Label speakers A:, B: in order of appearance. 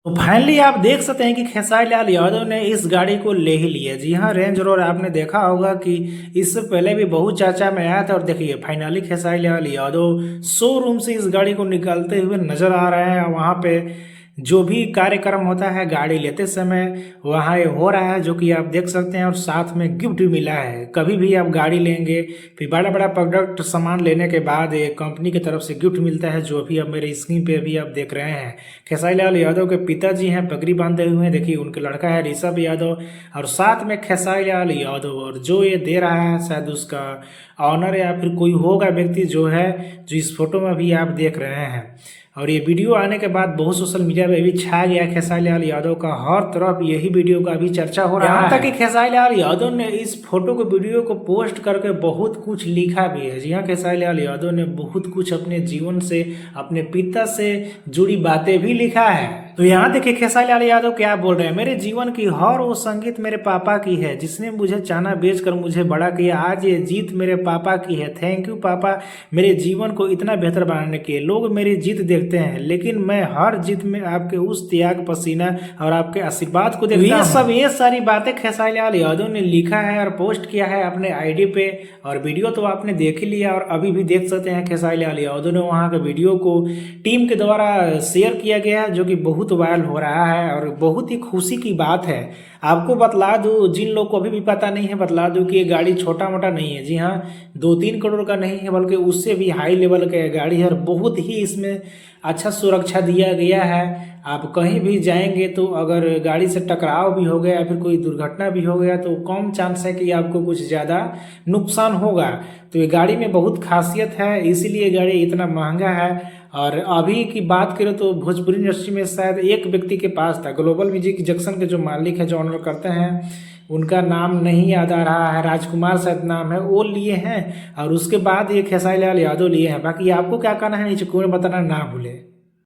A: तो फाइनली आप देख सकते हैं कि खेसारी लाल यादव ने इस गाड़ी को ले ही लिया। जी हाँ, रेंज रोवर आपने देखा होगा कि इससे पहले भी बहुत चर्चा में आया था और देखिए फाइनली खेसारी लाल यादव शोरूम से इस गाड़ी को निकालते हुए नजर आ रहे हैं। वहाँ पे जो भी कार्यक्रम होता है गाड़ी लेते समय वहाँ ये हो रहा है, जो कि आप देख सकते हैं। और साथ में गिफ्ट भी मिला है। कभी भी आप गाड़ी लेंगे फिर बड़ा बड़ा प्रोडक्ट सामान लेने के बाद एक कंपनी की तरफ से गिफ्ट मिलता है, जो भी अब मेरे स्क्रीन पे भी आप देख रहे हैं। खेसारी लाल यादव के पिताजी हैं, पगड़ी बांधे हुए हैं। देखिए उनके लड़का है ऋषभ यादव और साथ में खेसारी लाल यादव। और जो ये दे रहा है शायद उसका ऑनर या फिर कोई होगा व्यक्ति जो है, जो इस फोटो में भी आप देख रहे हैं। और ये वीडियो आने के बाद बहुत सोशल मीडिया पे भी छा गया खेसारी लाल यादव का। हर तरफ यही वीडियो का भी चर्चा हो रहा है। यहाँ तक कि खेसारी लाल यादव ने इस फोटो को वीडियो को पोस्ट करके बहुत कुछ लिखा भी है। जी हाँ, खेसारी लाल यादव ने बहुत कुछ अपने जीवन से, अपने पिता से जुड़ी बातें भी लिखा है। तो यहाँ देखिए खेसारी लाल यादव क्या बोल रहे हैं। मेरे जीवन की हर वो संगीत मेरे पापा की है, जिसने मुझे चाना बेचकर मुझे बड़ा किया। आज ये जीत मेरे पापा की है। थैंक यू पापा, मेरे जीवन को इतना बेहतर बनाने के। लोग मेरी जीत देखते हैं, लेकिन मैं हर जीत में आपके उस त्याग, पसीना और आपके आशीर्वाद को देखता हूं। ये सारी बातें खेसारी लाल यादव ने लिखा है और पोस्ट किया है अपने आईडी पे। और वीडियो तो आपने देख ही लिया और अभी भी देख सकते हैं खेसारी लाल यादव ने वहाँ के वीडियो को टीम के द्वारा शेयर किया गया है, जो कि बहुत वायरल हो रहा है और बहुत ही खुशी की बात है। आपको बतला दूं, जिन लोग को अभी भी पता नहीं है बतला दूं कि ये गाड़ी छोटा मोटा नहीं है। जी हाँ, 2-3 करोड़ का नहीं है, बल्कि उससे भी हाई लेवल का गाड़ी है। और बहुत ही इसमें अच्छा सुरक्षा दिया गया है। आप कहीं भी जाएंगे तो अगर गाड़ी से टकराव भी हो गया या फिर कोई दुर्घटना भी हो गया तो कम चांस है कि आपको कुछ ज़्यादा नुकसान होगा। तो ये गाड़ी में बहुत खासियत है, इसीलिए गाड़ी इतना महंगा है। और अभी की बात करें तो भोजपुरी इंडस्ट्री में शायद एक व्यक्ति के पास था, ग्लोबल म्यूजिक जंक्शन के जो मालिक है, जो ऑनर करते हैं, उनका नाम नहीं याद आ रहा है, राजकुमार शायद नाम है, वो लिए हैं। और उसके बाद ये खेसारी लाल यादव लिए हैं। बाकी आपको क्या कहना है नीचे कमेंट बताना ना भूले।